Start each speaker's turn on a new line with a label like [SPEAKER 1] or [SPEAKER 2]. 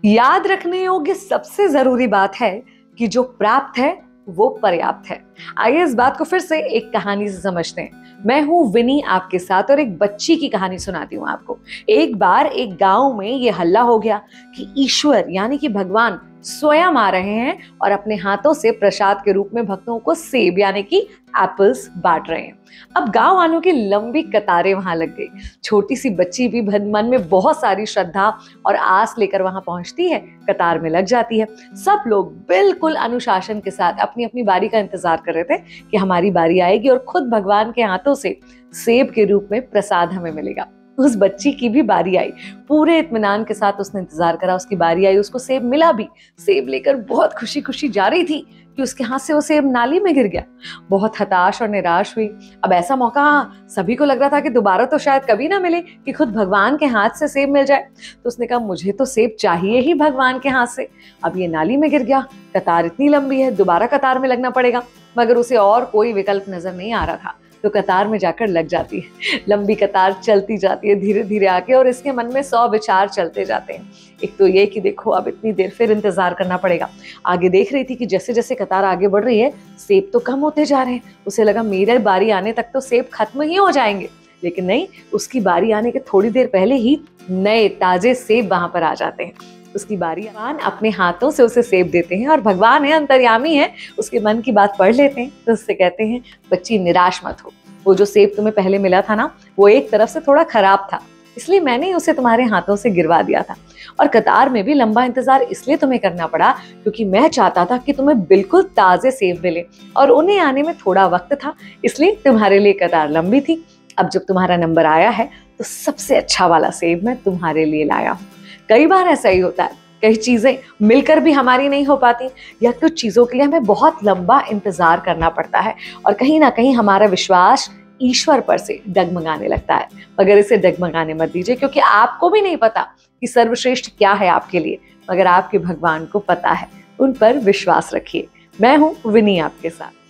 [SPEAKER 1] याद रखने योग्य सबसे जरूरी बात है कि जो प्राप्त है वो पर्याप्त है। आइए इस बात को फिर से एक कहानी से समझते हैं। मैं हूं विनी आपके साथ और एक बच्ची की कहानी सुनाती हूँ आपको। एक बार एक गांव में ये हल्ला हो गया कि ईश्वर यानी कि भगवान स्वयं आ रहे हैं और अपने हाथों से प्रसाद के रूप में भक्तों को सेब यानी कि एप्पल्स बांट रहे हैं। अब गांव वालों की लंबी कतारें वहां लग गई। छोटी सी बच्ची भी मन में बहुत सारी श्रद्धा और आस लेकर वहां पहुंचती है, कतार में लग जाती है। सब लोग बिल्कुल अनुशासन के साथ अपनी अपनी बारी का इंतजार कर रहे थे कि हमारी बारी आएगी और खुद भगवान के हाथों से सेब के रूप में प्रसाद हमें मिलेगा। उस बच्ची की भी बारी आई। पूरे इत्मीनान के साथ उसने इंतजार करा, उसकी बारी आई, उसको सेब मिला भी। सेब लेकर बहुत खुशी खुशी जा रही थी कि उसके हाथ से वो सेब नाली में गिर गया। बहुत हताश और निराश हुई। अब ऐसा मौका सभी को लग रहा था कि दोबारा तो शायद कभी ना मिले कि खुद भगवान के हाथ से सेब मिल जाए। तो उसने कहा मुझे तो सेब चाहिए ही भगवान के हाथ से। अब ये नाली में गिर गया, कतार इतनी लंबी है, दोबारा कतार में लगना पड़ेगा। मगर उसे और कोई विकल्प नजर नहीं आ रहा था, तो कतार में जाकर लग जाती है। लंबी कतार चलती जाती है धीरे धीरे आके, और इसके मन में 100 विचार चलते जाते हैं। एक तो ये कि देखो अब इतनी देर फिर इंतजार करना पड़ेगा। आगे देख रही थी कि जैसे जैसे कतार आगे बढ़ रही है सेब तो कम होते जा रहे हैं। उसे लगा मेरे बारी आने तक तो सेब खत्म ही हो जाएंगे, लेकिन नहीं, उसकी बारी आने के थोड़ी देर पहले ही नए ताजे सेब वहां पर आ जाते हैं। उसकी बारी, भगवान अपने हाथों से उसे सेब देते हैं और भगवान है, अंतर्यामी है, उसके मन की बात पढ़ लेते हैं। तो उससे कहते हैं बच्ची निराश मत हो, वो जो सेब तुम्हें पहले मिला था ना, वो एक तरफ से थोड़ा खराब था, इसलिए मैंने उसे तुम्हारे हाथों से गिरवा दिया था। और कतार में भी लंबा इंतजार इसलिए तुम्हें करना पड़ा क्योंकि मैं चाहता था कि तुम्हें बिल्कुल ताजे सेब मिले, और उन्हें आने में थोड़ा वक्त था, इसलिए तुम्हारे लिए कतार लंबी थी। अब जब तुम्हारा नंबर आया है तो सबसे अच्छा वाला सेब मैं तुम्हारे लिए लाया हूँ। कई बार ऐसा ही होता है, कई चीजें मिलकर भी हमारी नहीं हो पाती, या कुछ चीजों के लिए हमें बहुत लंबा इंतजार करना पड़ता है, और कहीं ना कहीं हमारा विश्वास ईश्वर पर से डगमगाने लगता है। मगर इसे डगमगाने मत दीजिए, क्योंकि आपको भी नहीं पता कि सर्वश्रेष्ठ क्या है आपके लिए, मगर आपके भगवान को पता है। उन पर विश्वास रखिए। मैं हूं विनी आपके साथ।